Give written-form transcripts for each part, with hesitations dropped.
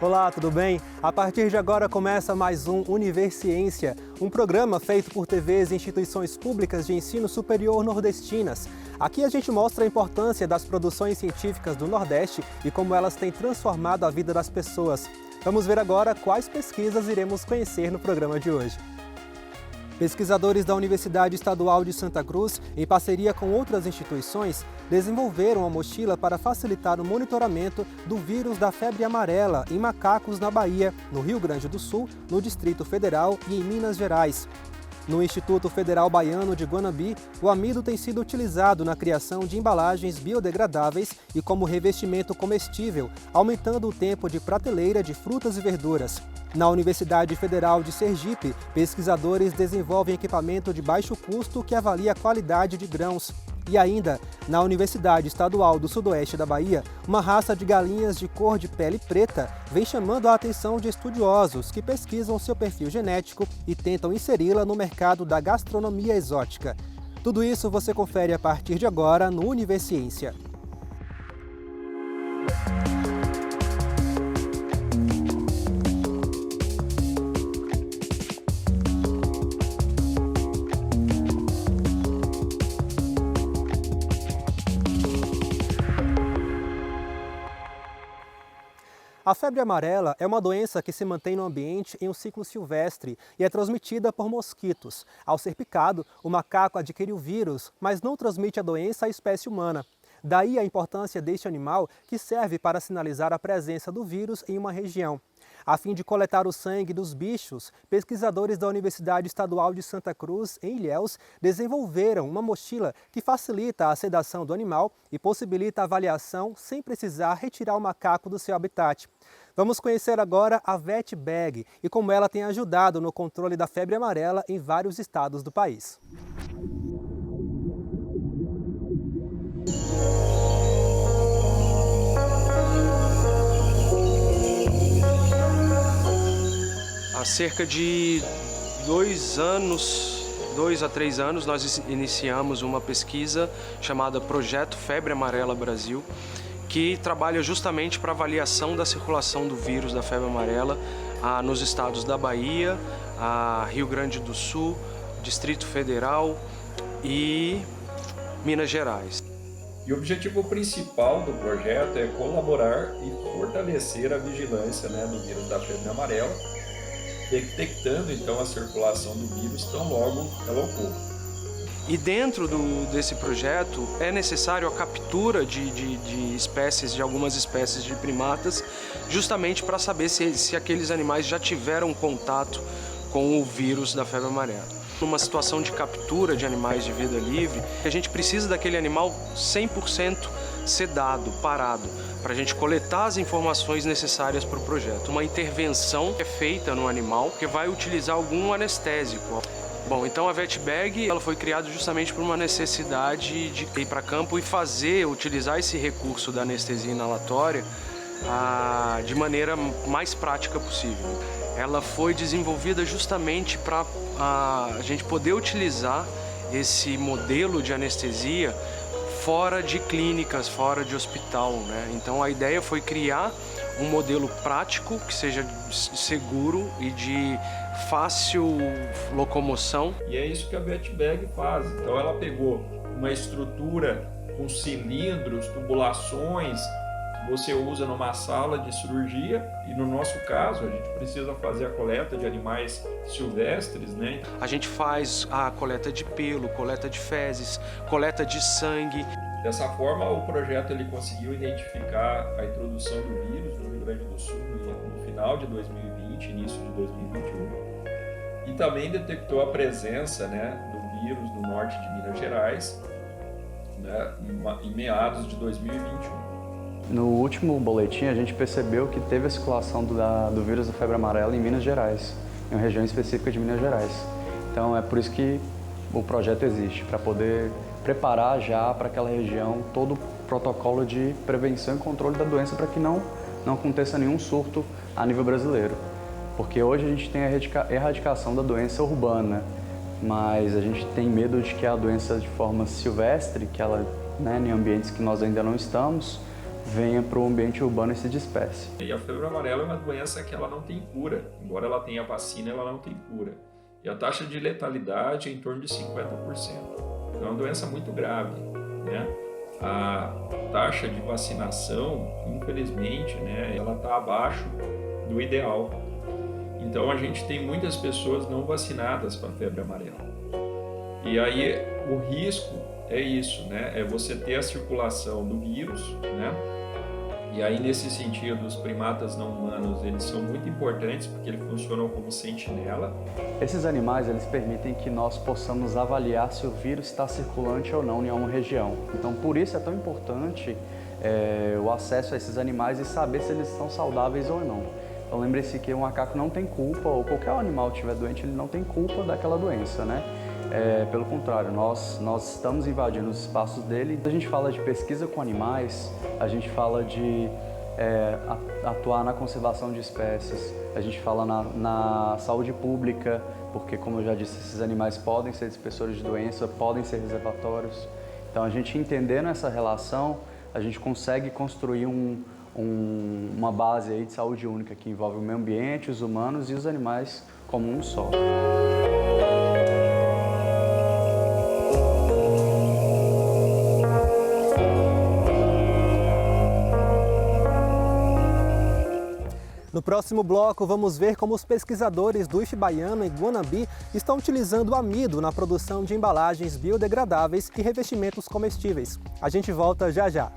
Olá, tudo bem? A partir de agora começa mais um Universiência, um programa feito por TVs e instituições públicas de ensino superior nordestinas. Aqui a gente mostra a importância das produções científicas do Nordeste e como elas têm transformado a vida das pessoas. Vamos ver agora quais pesquisas iremos conhecer no programa de hoje. Pesquisadores da Universidade Estadual de Santa Cruz, em parceria com outras instituições, desenvolveram uma mochila para facilitar o monitoramento do vírus da febre amarela em macacos na Bahia, no Rio Grande do Sul, no Distrito Federal e em Minas Gerais. No Instituto Federal Baiano de Guanambi, o amido tem sido utilizado na criação de embalagens biodegradáveis e como revestimento comestível, aumentando o tempo de prateleira de frutas e verduras. Na Universidade Federal de Sergipe, pesquisadores desenvolvem equipamento de baixo custo que avalia a qualidade de grãos. E ainda, na Universidade Estadual do Sudoeste da Bahia, uma raça de galinhas de cor de pele preta vem chamando a atenção de estudiosos que pesquisam seu perfil genético e tentam inseri-la no mercado da gastronomia exótica. Tudo isso você confere a partir de agora no Universiência. A febre amarela é uma doença que se mantém no ambiente em um ciclo silvestre e é transmitida por mosquitos. Ao ser picado, o macaco adquire o vírus, mas não transmite a doença à espécie humana. Daí a importância deste animal, que serve para sinalizar a presença do vírus em uma região. A fim de coletar o sangue dos bichos, pesquisadores da Universidade Estadual de Santa Cruz, em Ilhéus, desenvolveram uma mochila que facilita a sedação do animal e possibilita a avaliação sem precisar retirar o macaco do seu habitat. Vamos conhecer agora a VetBag e como ela tem ajudado no controle da febre amarela em vários estados do país. Há cerca de 2 a 3 anos, nós iniciamos uma pesquisa chamada Projeto Febre Amarela Brasil, que trabalha justamente para avaliação da circulação do vírus da febre amarela nos estados da Bahia, Rio Grande do Sul, Distrito Federal e Minas Gerais. E o objetivo principal do projeto é colaborar e fortalecer a vigilância do vírus da febre amarela, detectando então a circulação do vírus tão logo ela ocorra. E dentro desse projeto é necessário a captura de espécies, de algumas espécies de primatas, justamente para saber se aqueles animais já tiveram contato com o vírus da febre amarela. Numa situação de captura de animais de vida livre, a gente precisa daquele animal 100% sedado, parado, para a gente coletar as informações necessárias para o projeto. Uma intervenção é feita no animal que vai utilizar algum anestésico. Bom, então a VetBag ela foi criada justamente por uma necessidade de ir para campo e utilizar esse recurso da anestesia inalatória de maneira mais prática possível. Ela foi desenvolvida justamente para a gente poder utilizar esse modelo de anestesia fora de clínicas, fora de hospital, Então a ideia foi criar um modelo prático que seja seguro e de fácil locomoção. E é isso que a VetBag faz. Então ela pegou uma estrutura com cilindros, tubulações que você usa numa sala de cirurgia e no nosso caso a gente precisa fazer a coleta de animais silvestres, A gente faz a coleta de pelo, coleta de fezes, coleta de sangue. Dessa forma o projeto ele conseguiu identificar a introdução do vírus no Rio Grande do Sul no final de 2020, início de 2021. E também detectou a presença do vírus no norte de Minas Gerais em meados de 2021. No último boletim, a gente percebeu que teve a circulação do vírus da febre amarela em Minas Gerais, em uma região específica de Minas Gerais. Então, é por isso que o projeto existe, para poder preparar já para aquela região todo o protocolo de prevenção e controle da doença para que não aconteça nenhum surto a nível brasileiro. Porque hoje a gente tem a erradicação da doença urbana, mas a gente tem medo de que a doença de forma silvestre, que ela, em ambientes que nós ainda não estamos, venha para o ambiente urbano e se disperse. E a febre amarela é uma doença que ela não tem cura. Embora ela tenha vacina, ela não tem cura. E a taxa de letalidade é em torno de 50%. Então é uma doença muito grave, né? A taxa de vacinação, infelizmente, né, ela está abaixo do ideal. Então a gente tem muitas pessoas não vacinadas para a febre amarela. E aí o risco é isso, né? É você ter a circulação do vírus, né? E aí nesse sentido os primatas não humanos, eles são muito importantes porque eles funcionam como sentinela. Esses animais, eles permitem que nós possamos avaliar se o vírus está circulante ou não em alguma região. Então por isso é tão importante o acesso a esses animais e saber se eles estão saudáveis ou não. Então lembre-se que o macaco não tem culpa, ou qualquer animal que estiver doente, ele não tem culpa daquela doença, né? Pelo contrário, nós estamos invadindo os espaços dele. A gente fala de pesquisa com animais, a gente fala de atuar na conservação de espécies, a gente fala na saúde pública, porque, como eu já disse, esses animais podem ser dispersores de doença, podem ser reservatórios. Então, a gente entendendo essa relação, a gente consegue construir uma base aí de saúde única que envolve o meio ambiente, os humanos e os animais como um só. No próximo bloco, vamos ver como os pesquisadores do IF Baiano em Guanambi estão utilizando o amido na produção de embalagens biodegradáveis e revestimentos comestíveis. A gente volta já já.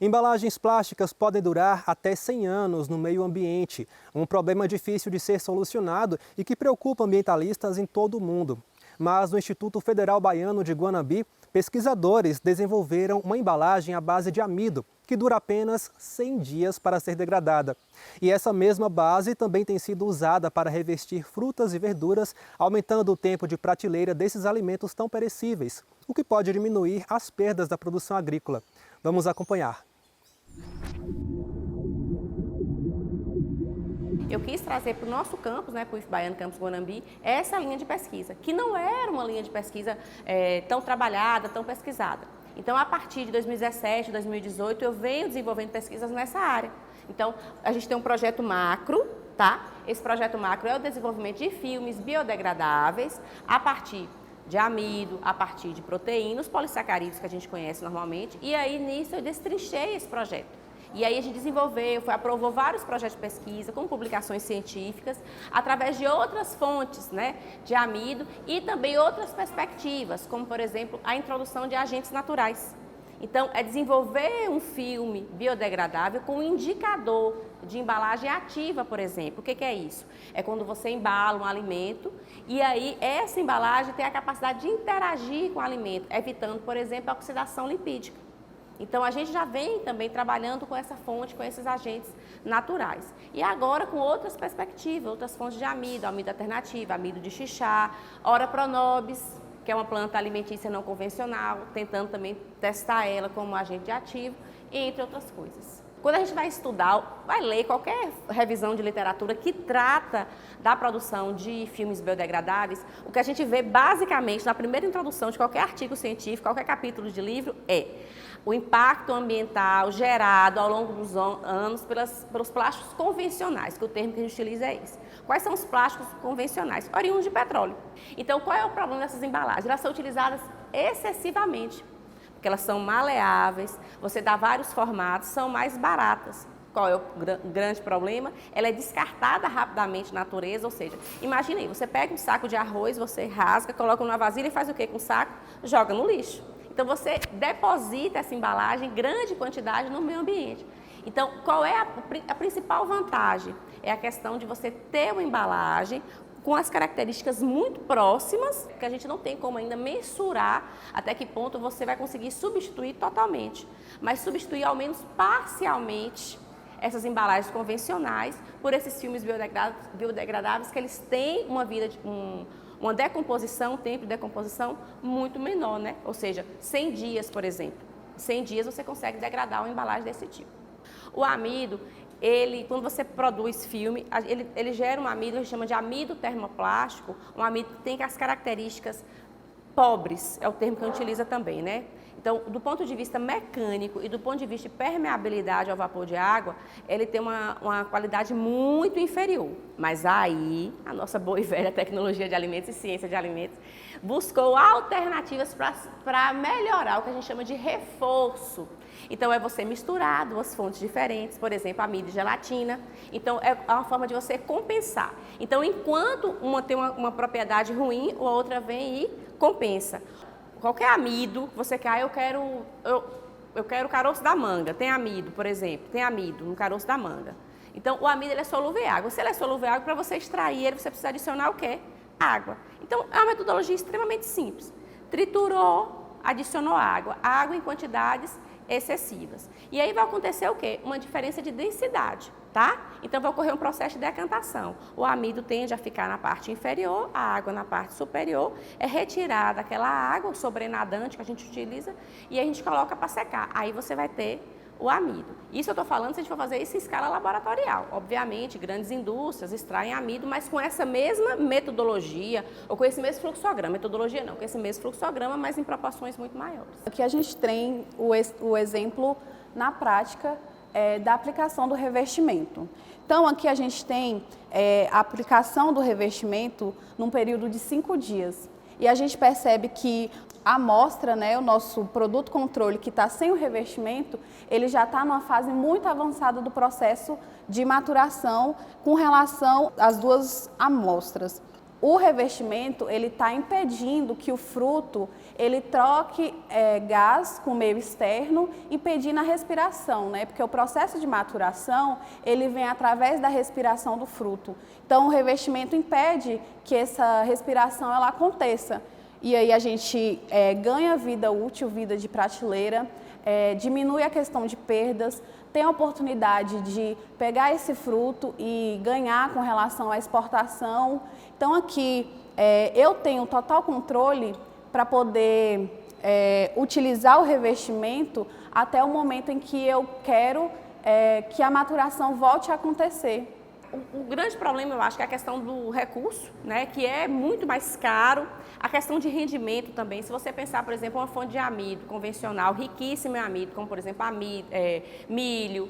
Embalagens plásticas podem durar até 100 anos no meio ambiente, um problema difícil de ser solucionado e que preocupa ambientalistas em todo o mundo. Mas no Instituto Federal Baiano de Guanambi, pesquisadores desenvolveram uma embalagem à base de amido, que dura apenas 100 dias para ser degradada. E essa mesma base também tem sido usada para revestir frutas e verduras, aumentando o tempo de prateleira desses alimentos tão perecíveis, o que pode diminuir as perdas da produção agrícola. Vamos acompanhar. Eu quis trazer para o nosso campus, para o IF Baiano Campus Guanambi, essa linha de pesquisa, que não era uma linha de pesquisa tão trabalhada, tão pesquisada. Então, a partir de 2017, 2018, eu venho desenvolvendo pesquisas nessa área. Então, a gente tem um projeto macro, tá? Esse projeto macro é o desenvolvimento de filmes biodegradáveis a partir de amido, a partir de proteínas, polissacarídeos que a gente conhece normalmente. E aí, nisso, eu destrinchei esse projeto. E aí a gente desenvolveu, aprovou vários projetos de pesquisa com publicações científicas, através de outras fontes, de amido e também outras perspectivas, como, por exemplo, a introdução de agentes naturais. Então, é desenvolver um filme biodegradável com um indicador de embalagem ativa, por exemplo. O que é isso? É quando você embala um alimento e aí essa embalagem tem a capacidade de interagir com o alimento, evitando, por exemplo, a oxidação lipídica. Então, a gente já vem também trabalhando com essa fonte, com esses agentes naturais. E agora com outras perspectivas, outras fontes de amido alternativo, amido de xixá, Ora pronobis, que é uma planta alimentícia não convencional, tentando também testar ela como agente ativo, entre outras coisas. Quando a gente vai estudar, vai ler qualquer revisão de literatura que trata da produção de filmes biodegradáveis, o que a gente vê basicamente na primeira introdução de qualquer artigo científico, qualquer capítulo de livro, é o impacto ambiental gerado ao longo dos anos pelos plásticos convencionais, que o termo que a gente utiliza é esse. Quais são os plásticos convencionais? Oriundos de petróleo. Então, qual é o problema dessas embalagens? Elas são utilizadas excessivamente, porque elas são maleáveis, você dá vários formatos, são mais baratas. Qual é o grande problema? Ela é descartada rapidamente na natureza, ou seja, imagine aí, você pega um saco de arroz, você rasga, coloca numa vasilha e faz o quê com o saco? Joga no lixo. Então, você deposita essa embalagem em grande quantidade no meio ambiente. Então, qual é a principal vantagem? É a questão de você ter uma embalagem com as características muito próximas, que a gente não tem como ainda mensurar até que ponto você vai conseguir substituir totalmente, mas substituir ao menos parcialmente essas embalagens convencionais por esses filmes biodegradáveis que eles têm uma vida uma decomposição, um tempo de decomposição muito menor, Ou seja, 100 dias, por exemplo. 100 dias você consegue degradar uma embalagem desse tipo. O amido, quando você produz filme, ele gera um amido, a gente chama de amido termoplástico, um amido que tem as características pobres, é o termo que a gente utiliza também, né? Então, do ponto de vista mecânico e do ponto de vista de permeabilidade ao vapor de água, ele tem uma qualidade muito inferior. Mas aí, a nossa boa e velha tecnologia de alimentos e ciência de alimentos buscou alternativas para melhorar o que a gente chama de reforço. Então, é você misturar duas fontes diferentes, por exemplo, amido e gelatina. Então, é uma forma de você compensar. Então, enquanto uma tem uma propriedade ruim, a outra vem e compensa. Qualquer amido, você quer, eu quero o caroço da manga, tem amido, por exemplo, tem amido no caroço da manga. Então, o amido ele é solúvel em água. Se ele é solúvel em água, para você extrair ele, você precisa adicionar o quê? Água. Então, é uma metodologia extremamente simples. Triturou, adicionou água em quantidades excessivas. E aí vai acontecer o quê? Uma diferença de densidade, tá? Então vai ocorrer um processo de decantação. O amido tende a ficar na parte inferior, a água na parte superior, é retirada aquela água sobrenadante que a gente utiliza e a gente coloca para secar. Aí você vai ter o amido. Isso eu estou falando se a gente for fazer isso em escala laboratorial. Obviamente, grandes indústrias extraem amido, mas com essa mesma metodologia, ou com esse mesmo fluxograma. Metodologia não, com esse mesmo fluxograma, mas em proporções muito maiores. Aqui a gente tem o exemplo na prática da aplicação do revestimento. Então, aqui a gente tem a aplicação do revestimento num período de 5 dias. E a gente percebe que a amostra, né, o nosso produto controle que está sem o revestimento, ele já está numa fase muito avançada do processo de maturação com relação às duas amostras. O revestimento, ele está impedindo que o fruto, ele troque gás com o meio externo, impedindo a respiração, né? Porque o processo de maturação, ele vem através da respiração do fruto. Então, o revestimento impede que essa respiração ela aconteça. E aí a gente ganha vida útil, vida de prateleira, diminui a questão de perdas, tem a oportunidade de pegar esse fruto e ganhar com relação à exportação. Então aqui eu tenho total controle para poder utilizar o revestimento até o momento em que eu quero que a maturação volte a acontecer. O grande problema, eu acho, que é a questão do recurso, né, que é muito mais caro. A questão de rendimento também. Se você pensar, por exemplo, uma fonte de amido convencional, riquíssima em amido, como, por exemplo, milho,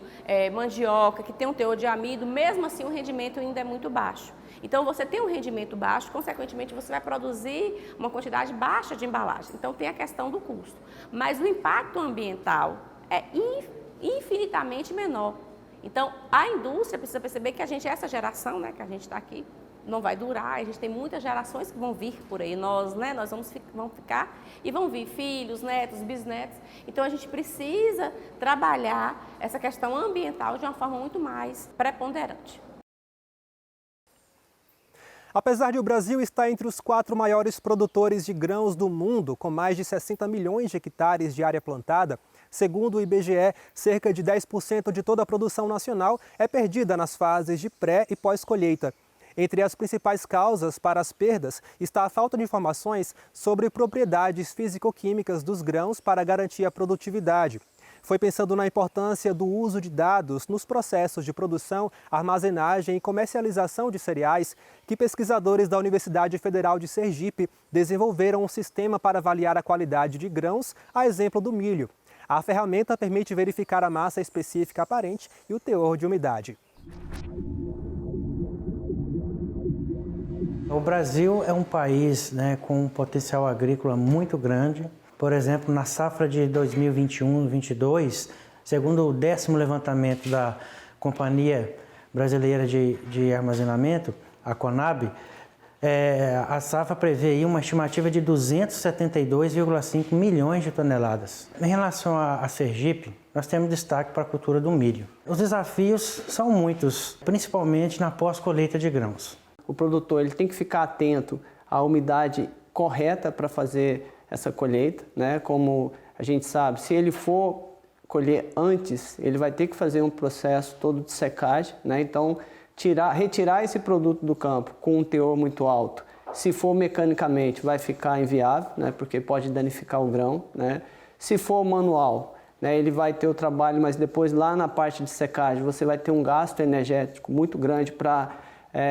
mandioca, que tem um teor de amido, mesmo assim o rendimento ainda é muito baixo. Então, você tem um rendimento baixo, consequentemente, você vai produzir uma quantidade baixa de embalagem. Então, tem a questão do custo. Mas o impacto ambiental é infinitamente menor. Então, a indústria precisa perceber que essa geração, né, que a gente está aqui, não vai durar, a gente tem muitas gerações que vão vir por aí, nós vamos ficar e vão vir filhos, netos, bisnetos. Então, a gente precisa trabalhar essa questão ambiental de uma forma muito mais preponderante. Apesar de o Brasil estar entre os 4 maiores produtores de grãos do mundo, com mais de 60 milhões de hectares de área plantada, segundo o IBGE, cerca de 10% de toda a produção nacional é perdida nas fases de pré e pós-colheita. Entre as principais causas para as perdas está a falta de informações sobre propriedades físico-químicas dos grãos para garantir a produtividade. Foi pensando na importância do uso de dados nos processos de produção, armazenagem e comercialização de cereais que pesquisadores da Universidade Federal de Sergipe desenvolveram um sistema para avaliar a qualidade de grãos, a exemplo do milho. A ferramenta permite verificar a massa específica aparente e o teor de umidade. O Brasil é um país, né, com um potencial agrícola muito grande. Por exemplo, na safra de 2021-22, segundo o 10º levantamento da Companhia Brasileira de Armazenamento, a Conab, a safra prevê aí uma estimativa de 272,5 milhões de toneladas. Em relação a Sergipe, nós temos destaque para a cultura do milho. Os desafios são muitos, principalmente na pós-colheita de grãos. O produtor ele tem que ficar atento à umidade correta para fazer essa colheita, né? Como a gente sabe, se ele for colher antes, ele vai ter que fazer um processo todo de secagem, né? Então, retirar esse produto do campo com um teor muito alto, se for mecanicamente, vai ficar inviável, né? Porque pode danificar o grão, né? Se for manual, né, ele vai ter o trabalho, mas depois lá na parte de secagem você vai ter um gasto energético muito grande para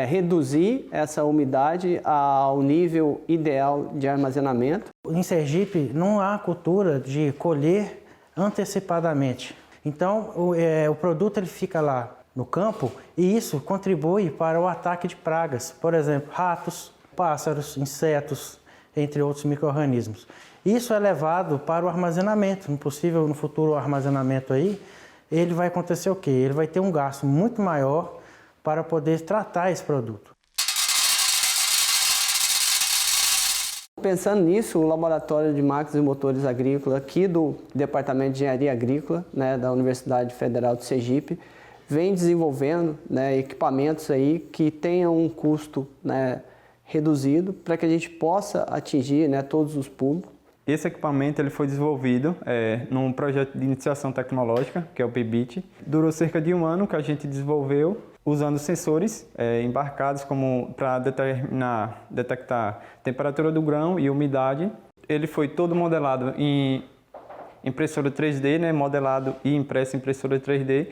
reduzir essa umidade ao nível ideal de armazenamento. Em Sergipe não há cultura de colher antecipadamente. Então o produto ele fica lá no campo e isso contribui para o ataque de pragas, por exemplo, ratos, pássaros, insetos, entre outros micro-organismos. Isso é levado para o armazenamento, no futuro armazenamento aí, ele vai acontecer o quê? Ele vai ter um gasto muito maior para poder tratar esse produto. Pensando nisso, o Laboratório de Máquinas e Motores Agrícolas aqui do Departamento de Engenharia Agrícola, né, da Universidade Federal de Sergipe, vem desenvolvendo, né, equipamentos aí que tenham um custo, né, reduzido para que a gente possa atingir, né, todos os públicos. Esse equipamento ele foi desenvolvido num projeto de iniciação tecnológica, que é o PBIT. Durou cerca de 1 ano que a gente desenvolveu, usando sensores embarcados para detectar temperatura do grão e umidade. Ele foi todo modelado em impressora 3D, né, modelado e impresso em impressora 3D,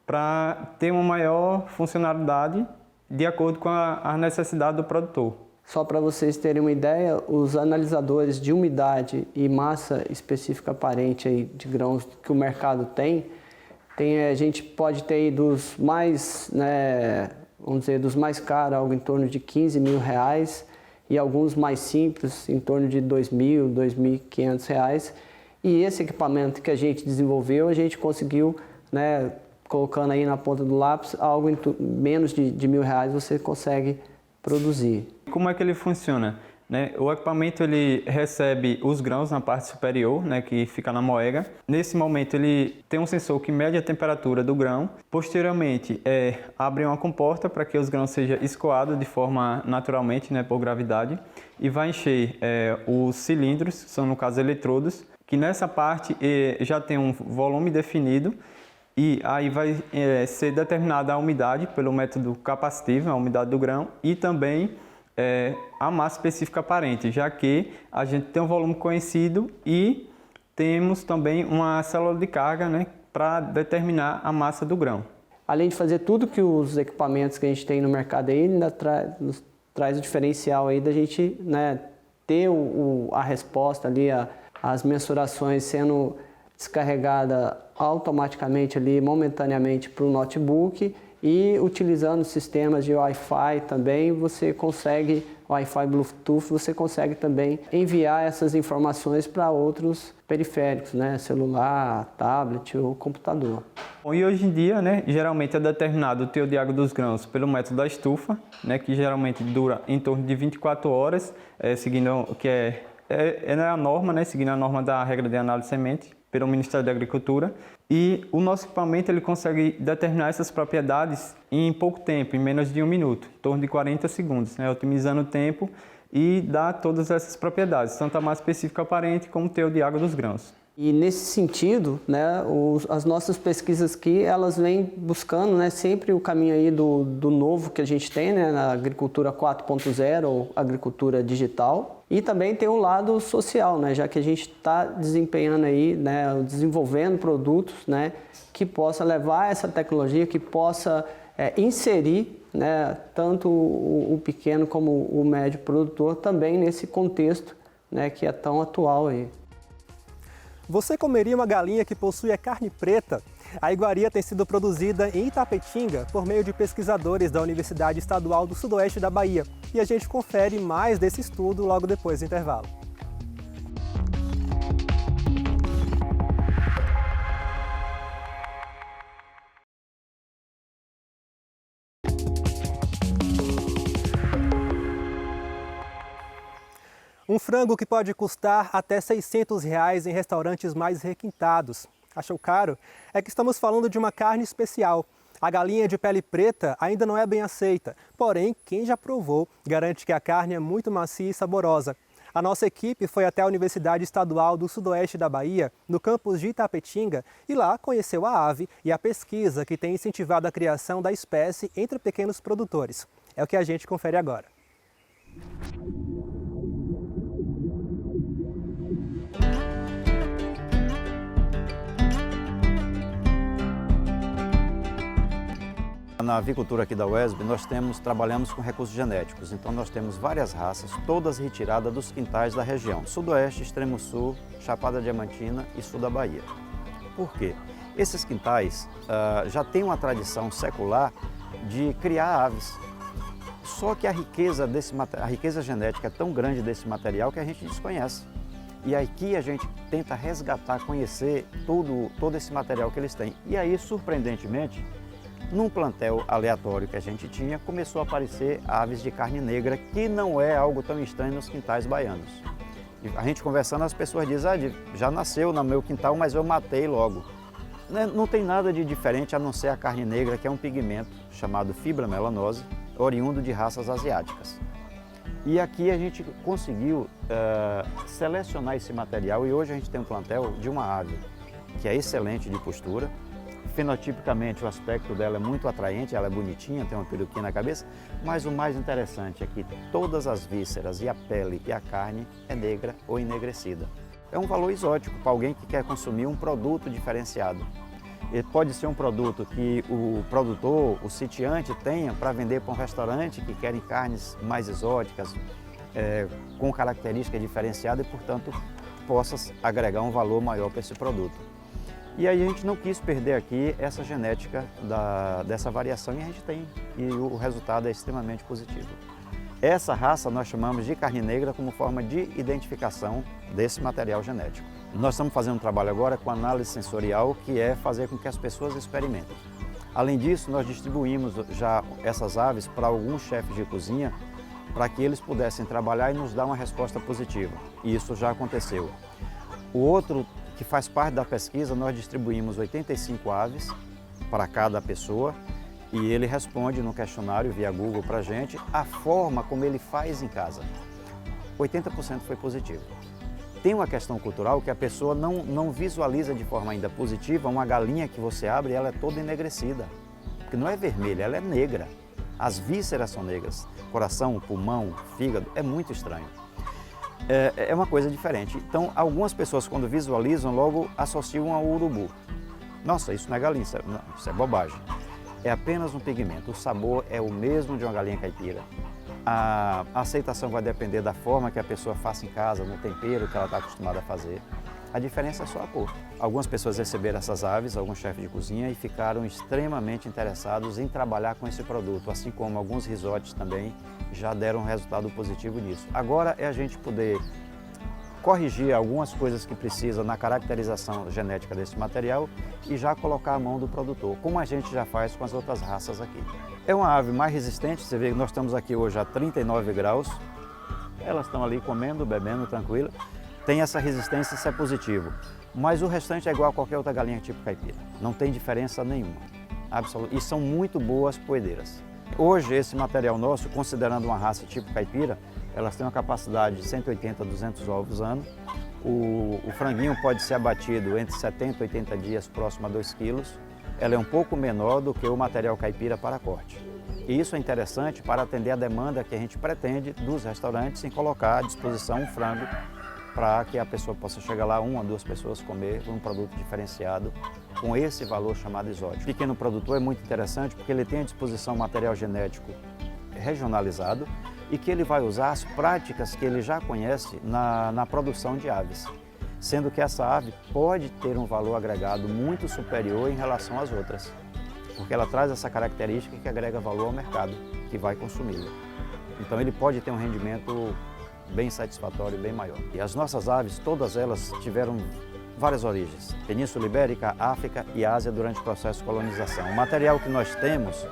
para ter uma maior funcionalidade de acordo com a necessidade do produtor. Só para vocês terem uma ideia, os analisadores de umidade e massa específica aparente aí de grãos que o mercado tem, a gente pode ter aí dos mais, né, vamos dizer, dos mais caros, algo em torno de R$15 mil, e alguns mais simples, em torno de R$2.000, R$2.500. E esse equipamento que a gente desenvolveu, a gente conseguiu, né, colocando aí na ponta do lápis, algo em menos de R$1.000 você consegue produzir. Como é que ele funciona? O equipamento ele recebe os grãos na parte superior, né, que fica na moega. Nesse momento ele tem um sensor que mede a temperatura do grão. Posteriormente abre uma comporta para que os grãos sejam escoados de forma naturalmente, né, por gravidade. E vai encher os cilindros, são no caso eletrodos, que nessa parte já tem um volume definido. E aí vai ser determinada a umidade pelo método capacitivo, a umidade do grão, e também a massa específica aparente, já que a gente tem um volume conhecido e temos também uma célula de carga, né, para determinar a massa do grão. Além de fazer tudo que os equipamentos que a gente tem no mercado aí, ainda traz o diferencial aí da gente, né, ter a resposta ali, as mensurações sendo descarregada automaticamente ali, momentaneamente para o notebook, e utilizando sistemas de Wi-Fi também, você consegue, Wi-Fi Bluetooth, você consegue também enviar essas informações para outros periféricos, né, celular, tablet ou computador. E hoje em dia, né, geralmente é determinado o teor de água dos grãos pelo método da estufa, né, que geralmente dura em torno de 24 horas, seguindo que é a norma, né, seguindo a norma da regra de análise de semente pelo Ministério da Agricultura. E o nosso equipamento ele consegue determinar essas propriedades em pouco tempo, em menos de 1 minuto, em torno de 40 segundos, né, otimizando o tempo e dá todas essas propriedades, tanto a massa específica aparente como o teor de água dos grãos. E nesse sentido, né, as nossas pesquisas aqui, elas vêm buscando, né, sempre o caminho aí do novo que a gente tem, né, na agricultura 4.0 ou agricultura digital. E também tem um lado social, né, já que a gente está desempenhando aí, né, desenvolvendo produtos, né, que possa levar essa tecnologia, que possa inserir, né, tanto o pequeno como o médio produtor também nesse contexto, né, que é tão atual aí. Você comeria uma galinha que possui a carne preta? A iguaria tem sido produzida em Itapetinga por meio de pesquisadores da Universidade Estadual do Sudoeste da Bahia. E a gente confere mais desse estudo logo depois do intervalo. Um frango que pode custar até R$600 em restaurantes mais requintados. Achou caro? É que estamos falando de uma carne especial. A galinha de pele preta ainda não é bem aceita, porém, quem já provou garante que a carne é muito macia e saborosa. A nossa equipe foi até a Universidade Estadual do Sudoeste da Bahia, no campus de Itapetinga, e lá conheceu a ave e a pesquisa que tem incentivado a criação da espécie entre pequenos produtores. É o que a gente confere agora. Na avicultura aqui da UESB, trabalhamos com recursos genéticos, então nós temos várias raças, todas retiradas dos quintais da região, Sudoeste, Extremo Sul, Chapada Diamantina e Sul da Bahia. Por quê? Esses quintais já têm uma tradição secular de criar aves. Só que a riqueza genética é tão grande desse material que a gente desconhece. E aqui a gente tenta resgatar, conhecer todo esse material que eles têm. E aí, surpreendentemente, num plantel aleatório que a gente tinha, começou a aparecer aves de carne negra, que não é algo tão estranho nos quintais baianos. E a gente conversando, as pessoas dizem, já nasceu no meu quintal, mas eu matei logo. Não tem nada de diferente a não ser a carne negra, que é um pigmento chamado fibra melanose, oriundo de raças asiáticas. E aqui a gente conseguiu selecionar esse material e hoje a gente tem um plantel de uma ave que é excelente de postura. Fenotipicamente o aspecto dela é muito atraente, ela é bonitinha, tem uma peruquinha na cabeça, mas o mais interessante é que todas as vísceras e a pele e a carne é negra ou enegrecida. É um valor exótico para alguém que quer consumir um produto diferenciado. Ele pode ser um produto que o produtor, o sitiante, tenha para vender para um restaurante que querem carnes mais exóticas, com características diferenciadas e, portanto, possa agregar um valor maior para esse produto. E aí a gente não quis perder aqui essa genética dessa variação e a gente tem, e o resultado é extremamente positivo. Essa raça nós chamamos de carne negra como forma de identificação desse material genético. Nós estamos fazendo um trabalho agora com análise sensorial, que é fazer com que as pessoas experimentem. Além disso, nós distribuímos já essas aves para alguns chefes de cozinha para que eles pudessem trabalhar e nos dar uma resposta positiva. E isso já aconteceu. O outro, que faz parte da pesquisa, nós distribuímos 85 aves para cada pessoa e ele responde no questionário via Google para a gente a forma como ele faz em casa. 80% foi positivo. Tem uma questão cultural que a pessoa não visualiza de forma ainda positiva uma galinha que você abre e ela é toda enegrecida. Porque não é vermelha, ela é negra. As vísceras são negras. Coração, pulmão, fígado, é muito estranho. É uma coisa diferente. Então, algumas pessoas, quando visualizam, logo associam ao urubu. Nossa, isso não é galinha, isso é bobagem. É apenas um pigmento. O sabor é o mesmo de uma galinha caipira. A aceitação vai depender da forma que a pessoa faça em casa, no tempero que ela está acostumada a fazer. A diferença é só a cor. Algumas pessoas receberam essas aves, alguns chefes de cozinha, e ficaram extremamente interessados em trabalhar com esse produto, assim como alguns risotes também já deram um resultado positivo nisso. Agora é a gente poder corrigir algumas coisas que precisa na caracterização genética desse material e já colocar a mão do produtor, como a gente já faz com as outras raças aqui. É uma ave mais resistente, você vê que nós estamos aqui hoje a 39 graus, elas estão ali comendo, bebendo, tranquila. Tem essa resistência, isso é positivo. Mas o restante é igual a qualquer outra galinha tipo caipira. Não tem diferença nenhuma. Absoluta. E são muito boas poedeiras. Hoje, esse material nosso, considerando uma raça tipo caipira, elas têm uma capacidade de 180 a 200 ovos ano. O franguinho pode ser abatido entre 70 e 80 dias, próximo a 2 quilos. Ela é um pouco menor do que o material caipira para corte. E isso é interessante para atender a demanda que a gente pretende dos restaurantes em colocar à disposição um frango para que a pessoa possa chegar lá, 1 a 2 pessoas comer um produto diferenciado com esse valor chamado exótico. O pequeno produtor é muito interessante porque ele tem à disposição material genético regionalizado e que ele vai usar as práticas que ele já conhece na produção de aves, sendo que essa ave pode ter um valor agregado muito superior em relação às outras, porque ela traz essa característica que agrega valor ao mercado que vai consumi-la. Então ele pode ter um rendimento bem satisfatório, bem maior. E as nossas aves, todas elas tiveram várias origens. Península Ibérica, África e Ásia durante o processo de colonização. O material que nós temos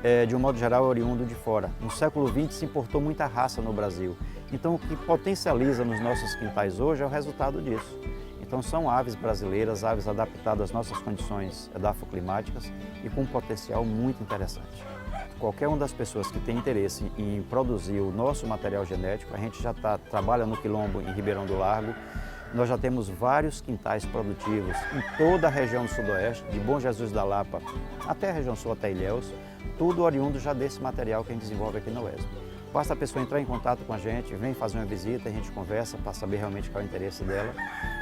é, de um modo geral, oriundo de fora. No século XX se importou muita raça no Brasil. Então o que potencializa nos nossos quintais hoje é o resultado disso. Então são aves brasileiras, aves adaptadas às nossas condições edafoclimáticas e com um potencial muito interessante. Qualquer uma das pessoas que tem interesse em produzir o nosso material genético, a gente já trabalha no Quilombo, em Ribeirão do Largo. Nós já temos vários quintais produtivos em toda a região do Sudoeste, de Bom Jesus da Lapa até a região sul, até Ilhéus, tudo oriundo já desse material que a gente desenvolve aqui na UESB. Basta a pessoa entrar em contato com a gente, vem fazer uma visita, a gente conversa para saber realmente qual é o interesse dela.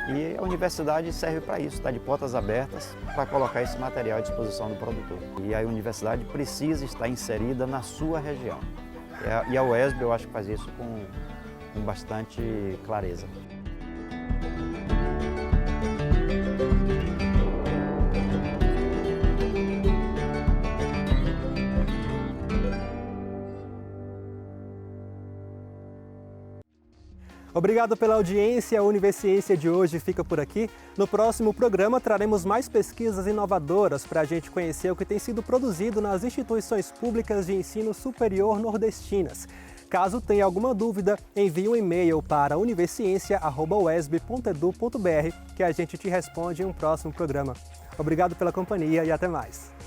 E a universidade serve para isso, está de portas abertas para colocar esse material à disposição do produtor. E a universidade precisa estar inserida na sua região. E a UESB eu acho que faz isso com bastante clareza. Obrigado pela audiência, a Universiência de hoje fica por aqui. No próximo programa traremos mais pesquisas inovadoras para a gente conhecer o que tem sido produzido nas instituições públicas de ensino superior nordestinas. Caso tenha alguma dúvida, envie um e-mail para universiencia@uesb.edu.br que a gente te responde em um próximo programa. Obrigado pela companhia e até mais.